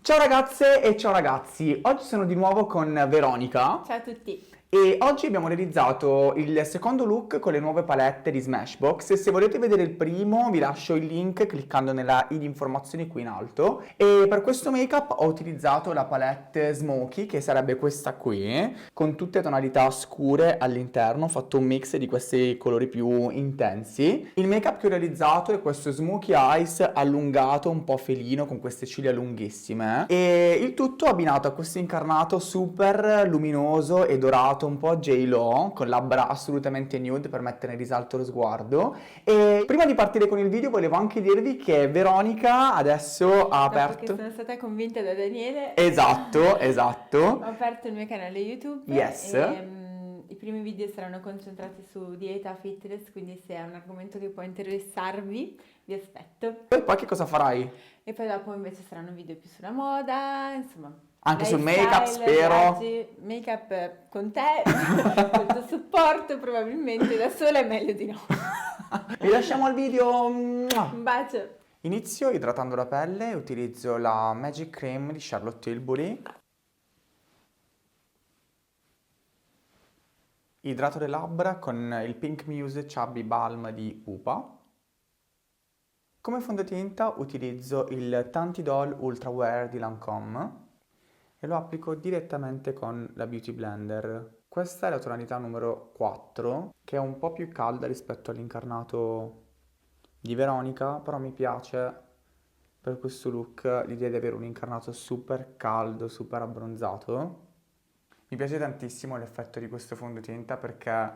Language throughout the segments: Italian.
Ciao ragazze e ciao ragazzi, oggi sono di nuovo con Veronica Ciao a tutti. e oggi abbiamo realizzato il secondo look con le nuove palette di Smashbox. Se volete vedere il primo vi lascio il link cliccando nella i di informazioni qui in alto. E per questo make-up ho utilizzato la palette Smoky, che sarebbe questa qui, con tutte tonalità scure all'interno. Ho fatto un mix di questi colori più intensi. Il make-up che ho realizzato è questo Smoky Eyes allungato, un po' felino, con queste ciglia lunghissime. E il tutto abbinato a questo incarnato super luminoso e dorato, un po' J-Lo, con labbra assolutamente nude per mettere in risalto lo sguardo. E prima di partire con il video volevo anche dirvi che Veronica adesso ha Dopo che aperto... sono stata convinta da Daniele, Esatto, ho esatto. aperto il mio canale YouTube Yes. e i primi video saranno concentrati su dieta fitness, quindi se è un argomento che può interessarvi, vi aspetto. E poi che cosa farai? E poi dopo invece saranno video più sulla moda, insomma, Anche sul make-up, lifestyle, spero. viaggi, make-up con te, con il tuo supporto, probabilmente da sola è meglio di no. Vi lasciamo al video. Un bacio. Inizio idratando la pelle e utilizzo la Magic Cream di Charlotte Tilbury. Idrato le labbra con il Pink Muse Chubby Balm di Pupa. Come fondotinta utilizzo il Tantidol Ultra Wear di Lancôme e lo applico direttamente con la Beauty Blender. Questa è la tonalità numero 4, che è un po' più calda rispetto all'incarnato di Veronica, però mi piace per questo look l'idea di avere un incarnato super caldo, super abbronzato. Mi piace tantissimo l'effetto di questo fondotinta perché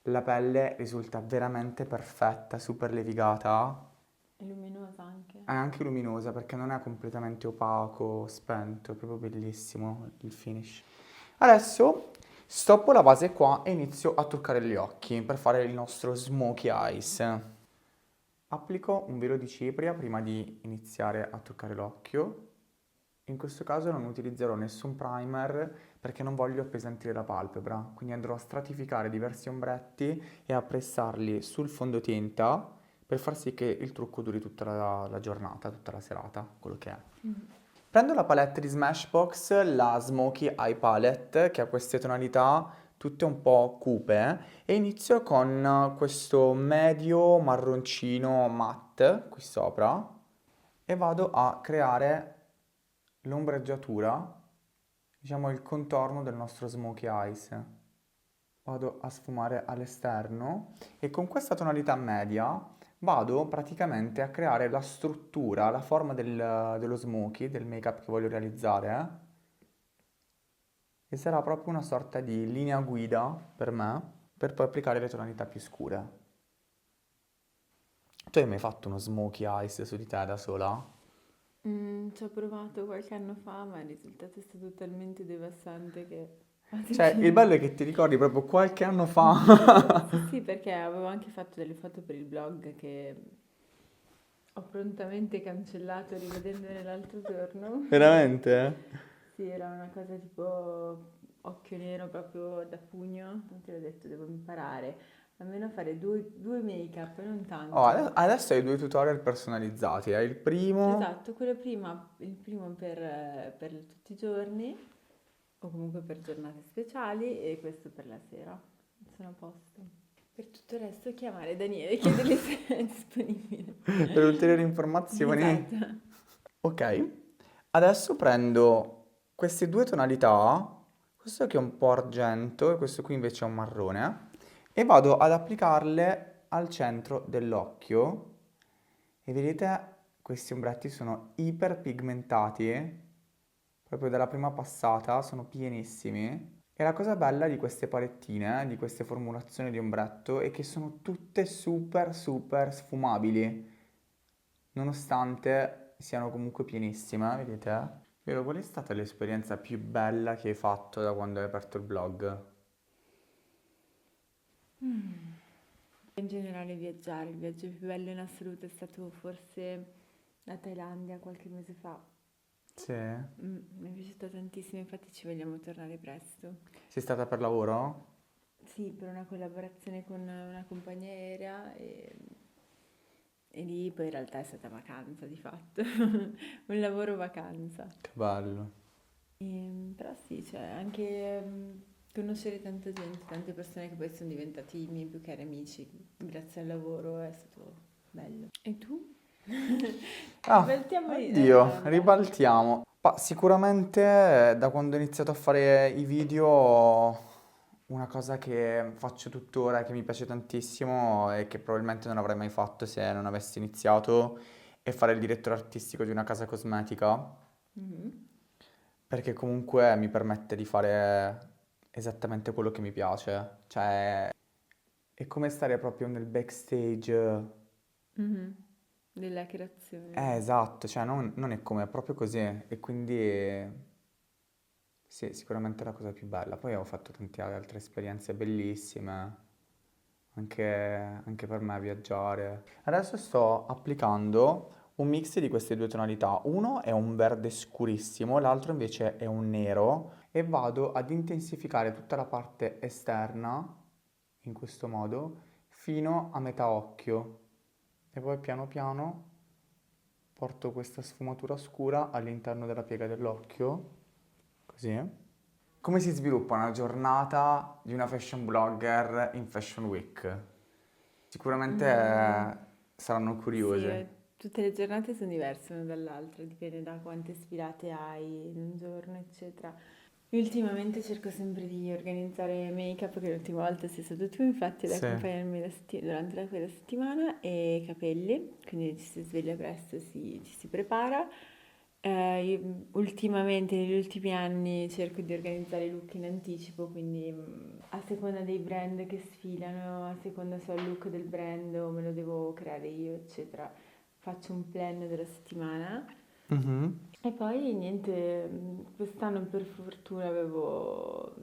la pelle risulta veramente perfetta, super levigata. È luminosa anche. È anche luminosa perché non è completamente opaco, spento, è proprio bellissimo il finish. Adesso stoppo la base qua e inizio a truccare gli occhi per fare il nostro smokey eyes. Applico un velo di cipria prima di iniziare a truccare l'occhio. In questo caso non utilizzerò nessun primer perché non voglio appesantire la palpebra, quindi andrò a stratificare diversi ombretti e a pressarli sul fondotinta per far sì che il trucco duri tutta la giornata, tutta la serata, quello che è. Prendo la palette di Smashbox, la Smoky Eye Palette, che ha queste tonalità tutte un po' cupe, e inizio con questo medio marroncino matte qui sopra e vado a creare l'ombreggiatura, diciamo il contorno del nostro Smoky Eyes. Vado a sfumare all'esterno e con questa tonalità media vado praticamente a creare la struttura, la forma dello smoky, del make-up che voglio realizzare, e sarà proprio una sorta di linea guida per me, per poi applicare le tonalità più scure. Tu hai mai fatto uno smoky eyes su di te da sola? Ci ho provato qualche anno fa, ma il risultato è stato talmente devastante che... Cioè, il bello è che ti ricordi proprio qualche anno fa. Sì, sì, perché avevo anche fatto delle foto per il blog che ho prontamente cancellato rivedendole l'altro giorno. Veramente? Sì, era una cosa tipo occhio nero proprio da pugno. Ti ho detto, devo imparare almeno a fare due make-up, non Oh, tanto. adesso hai due tutorial personalizzati. Hai il primo. Esatto, quello prima, il primo per tutti i giorni, o comunque per giornate speciali, e questo per la sera. Sono a posto. Per tutto il resto chiamare Daniele e chiedergli se è disponibile. Per ulteriori informazioni. Esatto. Ok, adesso prendo queste due tonalità, questo che è un po' argento e questo qui invece è un marrone, e vado ad applicarle al centro dell'occhio. E vedete, questi ombretti sono iper pigmentati, proprio dalla prima passata, sono pienissimi. E la cosa bella di queste palettine, di queste formulazioni di ombretto, è che sono tutte super super sfumabili, nonostante siano comunque pienissime, vedete? Vero, qual è stata l'esperienza più bella che hai fatto da quando hai aperto il blog? In generale viaggiare, il viaggio più bello in assoluto è stato forse la Thailandia qualche mese fa. Sì? Mi è piaciuta tantissimo, infatti ci vogliamo tornare presto. Sei stata per lavoro? Sì, per una collaborazione con una compagnia aerea E lì poi in realtà è stata vacanza di fatto, un lavoro vacanza. Che bello. Però sì, cioè anche conoscere tanta gente, tante persone che poi sono diventati i miei più cari amici grazie al lavoro è stato bello. E tu? Ah, Ribaltiamo la oddio, domanda. ribaltiamo. Ma sicuramente da quando ho iniziato a fare i video, una cosa che faccio tuttora, che mi piace tantissimo e che probabilmente non avrei mai fatto se non avessi iniziato, è fare il direttore artistico di una casa cosmetica, Mhm. perché comunque mi permette di fare esattamente quello che mi piace. Cioè, è come stare proprio nel backstage. Mhm. Della creazione. Esatto, cioè non è come, è proprio così. E quindi sì, sicuramente è la cosa più bella. Poi ho fatto tante altre esperienze bellissime, anche per me viaggiare. Adesso sto applicando un mix di queste due tonalità. Uno è un verde scurissimo, l'altro invece è un nero e vado ad intensificare tutta la parte esterna in questo modo fino a metà occhio. E poi piano piano porto questa sfumatura scura all'interno della piega dell'occhio, così. Come si sviluppa una giornata di una fashion blogger in Fashion Week? Sicuramente Mm, saranno sì, curiose. tutte le giornate sono diverse l'una dall'altra, dipende da quante sfilate hai in un giorno, eccetera. Io ultimamente cerco sempre di organizzare make-up, che l'ultima volta sei stato tu, infatti, ad Sì. accompagnarmi durante quella settimana, e capelli, quindi ci si sveglia presto e ci si prepara. Ultimamente, negli ultimi anni, cerco di organizzare i look in anticipo, quindi a seconda dei brand che sfilano, a seconda se ho il look del brand o me lo devo creare io, eccetera, faccio un plan della settimana. Mhm. E poi niente, quest'anno per fortuna ho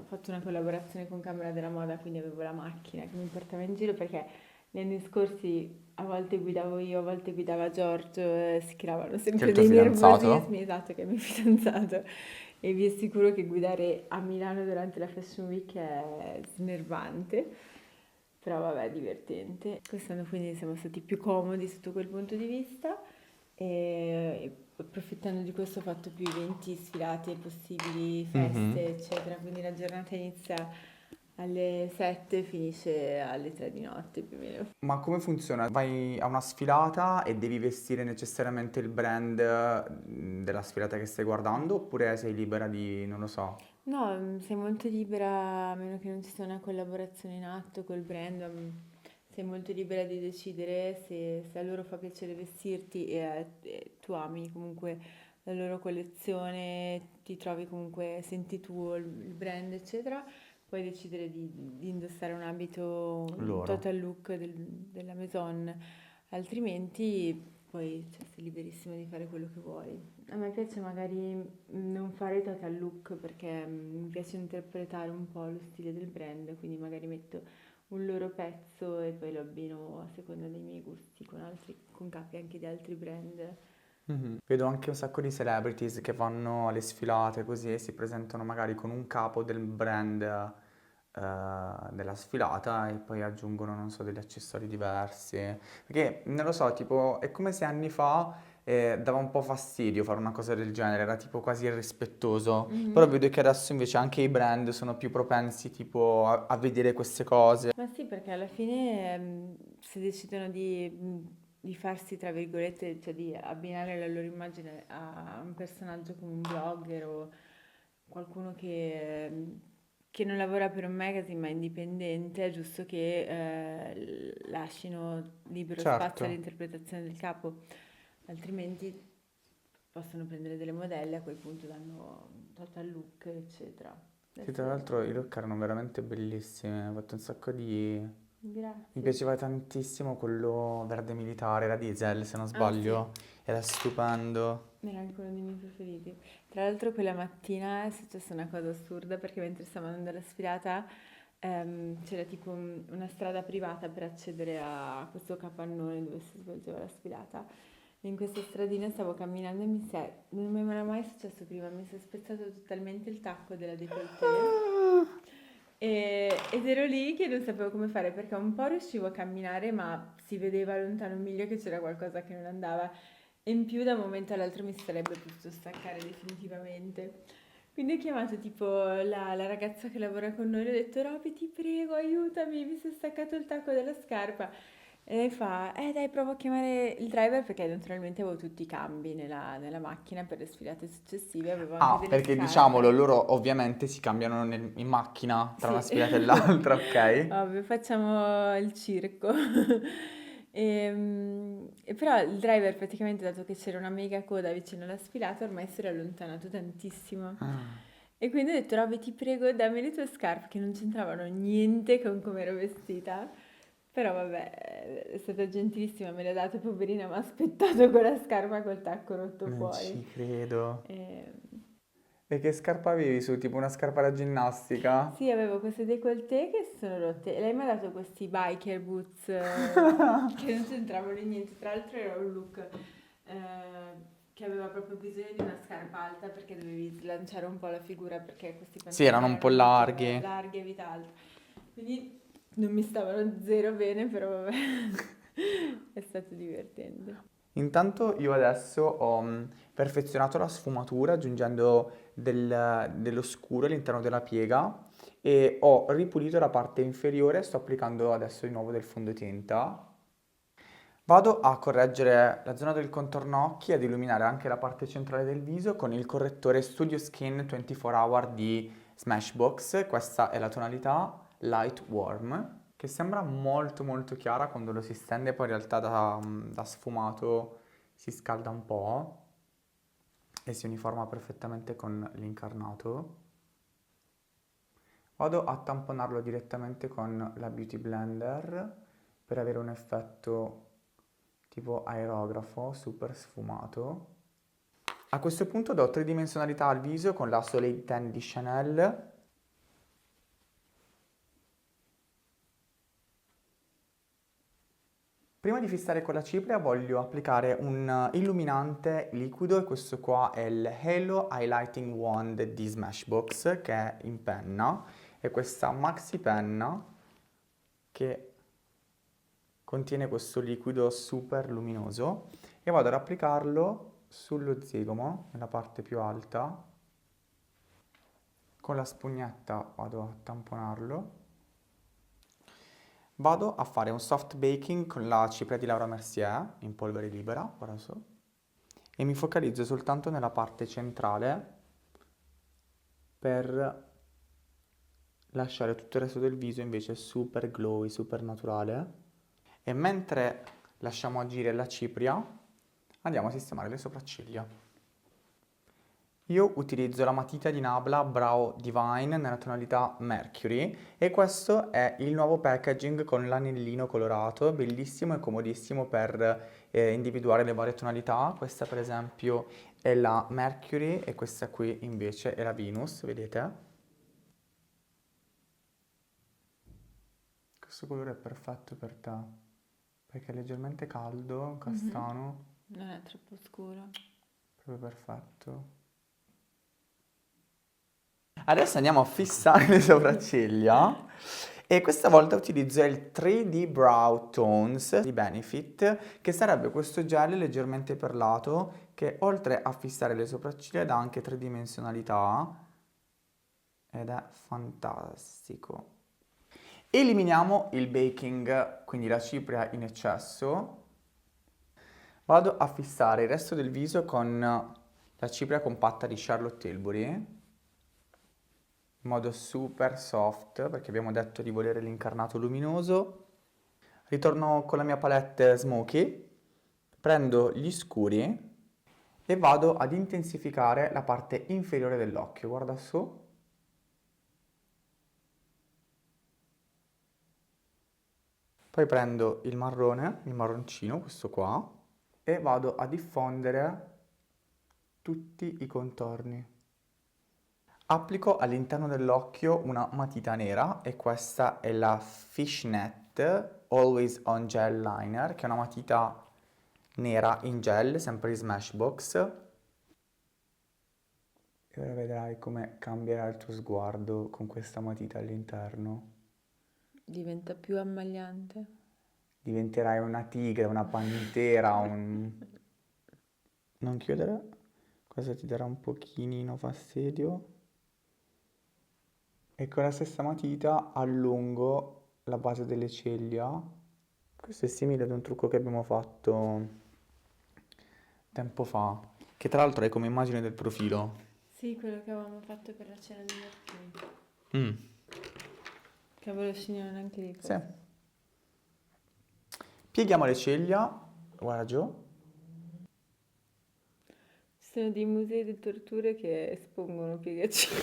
fatto una collaborazione con Camera della Moda, quindi avevo la macchina che mi portava in giro, perché gli anni scorsi a volte guidavo io, a volte guidava Giorgio, si creavano Che è il sempre tuo dei fidanzato? nervosismi, esatto, che è il mio fidanzato. E vi assicuro che guidare a Milano durante la Fashion Week è snervante, però vabbè, divertente. Quest'anno quindi siamo stati più comodi sotto quel punto di vista. E approfittando di questo ho fatto più eventi, sfilate possibili, Mhm. feste, eccetera. Quindi la giornata inizia alle 7 e finisce alle 3 di notte più o meno. Ma come funziona? Vai a una sfilata e devi vestire necessariamente il brand della sfilata che stai guardando oppure sei libera di, non lo so. No, sei molto libera, a meno che non ci sia una collaborazione in atto col brand, sei molto libera di decidere se a loro fa piacere vestirti e tu ami comunque la loro collezione, ti trovi comunque, senti tu il brand, eccetera, puoi decidere di indossare un abito, un Loro. total look della Maison, altrimenti poi cioè, sei liberissima di fare quello che vuoi. A me piace magari non fare total look perché mi piace interpretare un po' lo stile del brand, quindi magari metto un loro pezzo e poi lo abbino a seconda dei miei gusti con capi anche di altri brand. Mhm. Vedo anche un sacco di celebrities che vanno alle sfilate così e si presentano magari con un capo del brand della sfilata e poi aggiungono, non so, degli accessori diversi. Perché, non lo so, tipo, è come se anni fa dava un po' fastidio fare una cosa del genere, era tipo quasi irrispettoso. Però Mhm. vedo che adesso invece anche i brand sono più propensi tipo a vedere queste cose. Ma sì, perché alla fine se decidono di farsi, tra virgolette, cioè di abbinare la loro immagine a un personaggio come un blogger o qualcuno che non lavora per un magazine ma è indipendente, è giusto che lasciano libero Certo. spazio all'interpretazione del capo, altrimenti possono prendere delle modelle, a quel punto danno total look, eccetera. Sì, tra Adesso, l'altro i look erano veramente bellissimi, ho fatto un sacco di... Mi grazie. piaceva tantissimo quello verde militare, era diesel se non Ah sì, sbaglio, era stupendo. era anche uno dei miei preferiti. Tra l'altro quella mattina è successa una cosa assurda perché mentre stavo andando alla sfilata c'era tipo una strada privata per accedere a questo capannone dove si svolgeva la sfilata. E in questa stradina stavo camminando e non mi era mai successo prima, mi si è spezzato totalmente il tacco della décolleté. Ed ero lì che non sapevo come fare perché un po' riuscivo a camminare, ma si vedeva lontano un miglio che c'era qualcosa che non andava. E in più da un momento all'altro mi sarebbe potuto staccare definitivamente. Quindi ho chiamato tipo la ragazza che lavora con noi, le ho detto Roby ti prego aiutami, mi si è staccato il tacco della scarpa. E lei fa, dai provo a chiamare il driver perché naturalmente avevo tutti i cambi nella macchina per le sfilate successive, avevo anche Ah, delle perché diciamolo, scarpe. loro ovviamente si cambiano in macchina tra una Sì, sfilata e l'altra, ok? ovvio, facciamo il circo. E però il driver praticamente, dato che c'era una mega coda vicino alla sfilata, ormai si era allontanato tantissimo. Ah, E quindi ho detto, Roby, ti prego, dammi le tue scarpe, che non c'entravano niente con come ero vestita. Però vabbè, è stata gentilissima, me le ha date, poverina, mi ha aspettato con la scarpa col tacco rotto non fuori. ci credo. E... E che scarpa avevi su? Tipo una scarpa da ginnastica? Sì, avevo queste décolleté che si sono rotte e lei mi ha dato questi biker boots che non c'entravano in niente. Tra l'altro era un look che aveva proprio bisogno di una scarpa alta perché dovevi slanciare un po' la figura perché questi Sì, pantaloni erano un po' erano molto larghi. larghi e vita alta. Quindi non mi stavano zero bene, però vabbè, è stato divertente. Intanto io adesso ho perfezionato la sfumatura aggiungendo dello scuro all'interno della piega e ho ripulito la parte inferiore, sto applicando adesso di nuovo del fondotinta. Vado a correggere la zona del contorno occhi e ad illuminare anche la parte centrale del viso con il correttore Studio Skin 24 Hour di Smashbox. Questa è la tonalità Light Warm, che sembra molto molto chiara quando lo si stende, poi in realtà da sfumato si scalda un po' e si uniforma perfettamente con l'incarnato. Vado a tamponarlo direttamente con la Beauty Blender per avere un effetto tipo aerografo super sfumato. A questo punto do tridimensionalità al viso con la Soleil 10 di Chanel. Prima di fissare con la cipria voglio applicare un illuminante liquido e questo qua è il Halo Highlighting Wand di Smashbox che è in penna e questa maxi penna che contiene questo liquido super luminoso e vado ad applicarlo sullo zigomo nella parte più alta. Con la spugnetta vado a tamponarlo. Vado a fare un soft baking con la cipria di Laura Mercier in polvere libera, guarda su, e mi focalizzo soltanto nella parte centrale per lasciare tutto il resto del viso invece super glowy, super naturale. E mentre lasciamo agire la cipria, andiamo a sistemare le sopracciglia. Io utilizzo la matita di Nabla Brow Divine nella tonalità Mercury e questo è il nuovo packaging con l'anellino colorato, bellissimo e comodissimo per individuare le varie tonalità. Questa per esempio è la Mercury e questa qui invece è la Venus, vedete? Questo colore è perfetto per te perché è leggermente caldo, Mhm. castano, Non è troppo scuro. proprio perfetto. Adesso andiamo a fissare le sopracciglia e questa volta utilizzo il 3D Brow Tones di Benefit, che sarebbe questo gel leggermente perlato che oltre a fissare le sopracciglia dà anche tridimensionalità ed è fantastico. Eliminiamo il baking, quindi la cipria in eccesso. Vado a fissare il resto del viso con la cipria compatta di Charlotte Tilbury in modo super soft perché abbiamo detto di volere l'incarnato luminoso. Ritorno con la mia palette Smoky, prendo gli scuri e vado ad intensificare la parte inferiore dell'occhio, guarda su. Poi prendo il marrone, il marroncino, questo qua, e vado a diffondere tutti i contorni. Applico all'interno dell'occhio una matita nera e questa è la Fishnet Always On Gel Liner, che è una matita nera in gel, sempre di Smashbox. E ora vedrai come cambierà il tuo sguardo con questa matita all'interno. Diventa più ammagliante. diventerai una tigre, una pantera, Non chiudere, questo ti darà un pochino fastidio. E con la stessa matita allungo la base delle ciglia. Questo è simile ad un trucco che abbiamo fatto tempo fa, che tra l'altro è come immagine del profilo. Sì, quello che avevamo fatto per la cena di Martino. Mm, Cavolo, scegliamo anche lì. sì. Pieghiamo le ciglia, guarda giù. Ci sono dei musei di torture che espongono piegacini.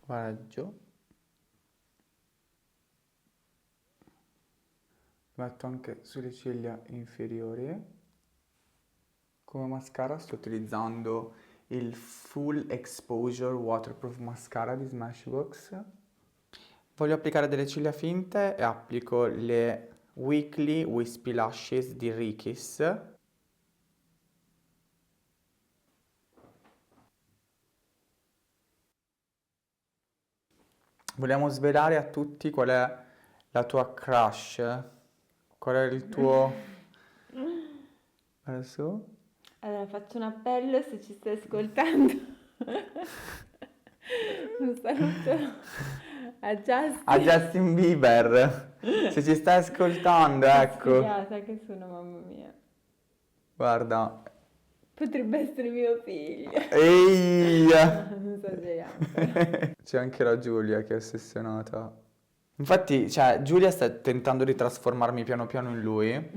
Guarda giù. Metto anche sulle ciglia inferiori. Come mascara sto utilizzando il Full Exposure Waterproof Mascara di Smashbox. Voglio applicare delle ciglia finte e applico le Weekly Wispy Lashes di Rikis. Vogliamo svelare a tutti qual è la tua crush, qual è il tuo... Adesso? Allora, faccio un appello se ci stai ascoltando. Un saluto a Justin. A Justin Bieber, se ci stai ascoltando, Che ecco. sfigata che sono, mamma mia. Guarda. Potrebbe essere mio figlio. Ehi! Non esageriamo, però. C'è anche la Giulia che è ossessionata. Infatti, cioè, Giulia sta tentando di trasformarmi piano piano in lui.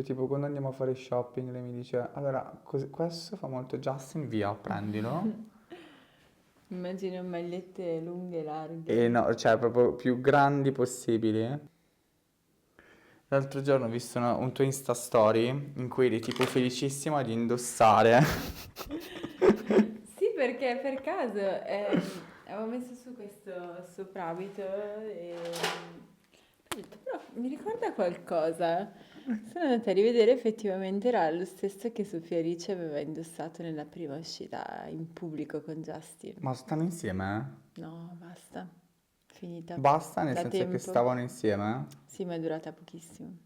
Tipo, quando andiamo a fare shopping, lei mi dice, allora, questo fa molto Justin, via, prendilo. Immagino magliette lunghe e larghe. E no, cioè, proprio più grandi possibili. L'altro giorno ho visto un tuo Insta Story in cui eri tipo felicissima di indossare. Sì, perché per caso avevo messo su questo soprabito e ho detto, però mi ricorda qualcosa. Sono andata a rivedere, effettivamente era lo stesso che Sofia Ricci aveva indossato nella prima uscita in pubblico con Justin. Ma stanno insieme? No, basta. Finita. Basta, nel Da senso che tempo. stavano insieme? Sì, ma è durata pochissimo.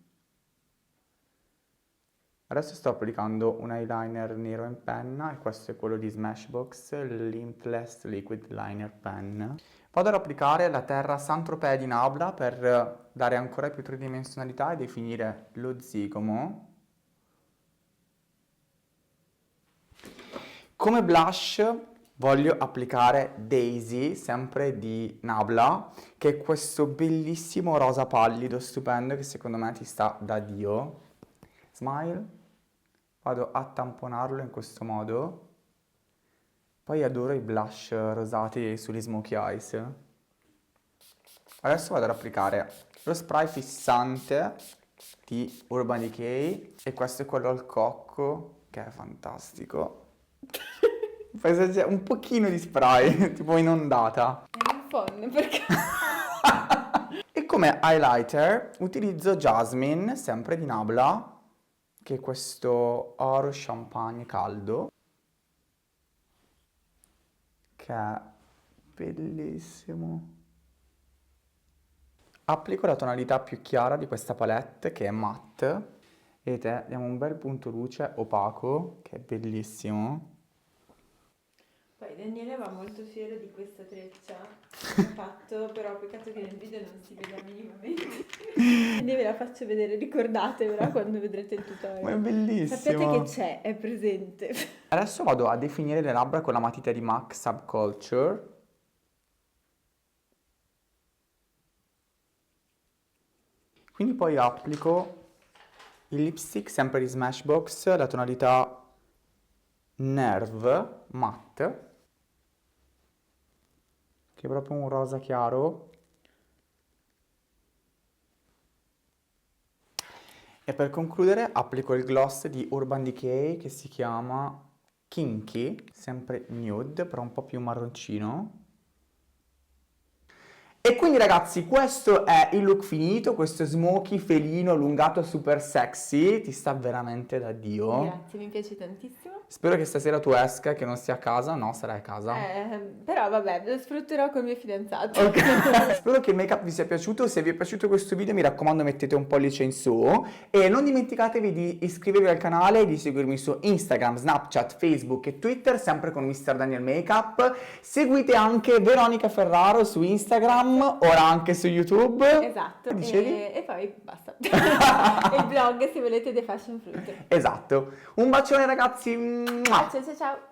Adesso sto applicando un eyeliner nero in penna e questo è quello di Smashbox, il Limitless Liquid Liner Pen. Vado ad applicare la terra Saint-Tropez di Nabla per dare ancora più tridimensionalità e definire lo zigomo. Come blush voglio applicare Daisy, sempre di Nabla, che è questo bellissimo rosa pallido, stupendo, che secondo me ti sta da Dio. Smile. Vado a tamponarlo in questo modo. Poi adoro i blush rosati sugli smokey eyes. Adesso vado ad applicare lo spray fissante di Urban Decay e questo è quello al cocco, che è fantastico. Un pochino di spray, tipo in ondata. È un phon perché... E come highlighter utilizzo Jasmine, sempre di Nabla, che è questo oro champagne caldo, che è bellissimo. Applico la tonalità più chiara di questa palette, che è matte, vedete, diamo un bel punto luce opaco, che è bellissimo. Poi Daniele va molto fiero di questa treccia che ha fatto, però peccato che nel video non si veda minimamente. Quindi ve la faccio vedere, ricordatevela quando vedrete il tutorial. Ma è bellissimo. Sappiate che c'è, è presente. Adesso vado a definire le labbra con la matita di MAC Subculture. Quindi poi applico il lipstick sempre di Smashbox, la tonalità Nerve Matte, che è proprio un rosa chiaro. E per concludere applico il gloss di Urban Decay che si chiama Kinky, sempre nude, però un po' più marroncino. E quindi ragazzi, questo è il look finito, questo smokey felino allungato super sexy, ti sta veramente da Dio. Grazie, mi piace tantissimo. Spero che stasera tu esca, che non sia a casa. No, sarai a casa. Però vabbè, lo sfrutterò col mio fidanzato. Ok. Spero che il make-up vi sia piaciuto. Se vi è piaciuto questo video, mi raccomando, mettete un pollice in su. E non dimenticatevi di iscrivervi al canale e di seguirmi su Instagram, Snapchat, Facebook e Twitter, sempre con Mr. Daniel Makeup. Seguite anche Veronica Ferraro su Instagram, ora anche su YouTube. Esatto. Che dicevi? E poi basta. E il blog, se volete, The Fashion Fruit. Esatto. Un bacione ragazzi. Ciao ciao ciao.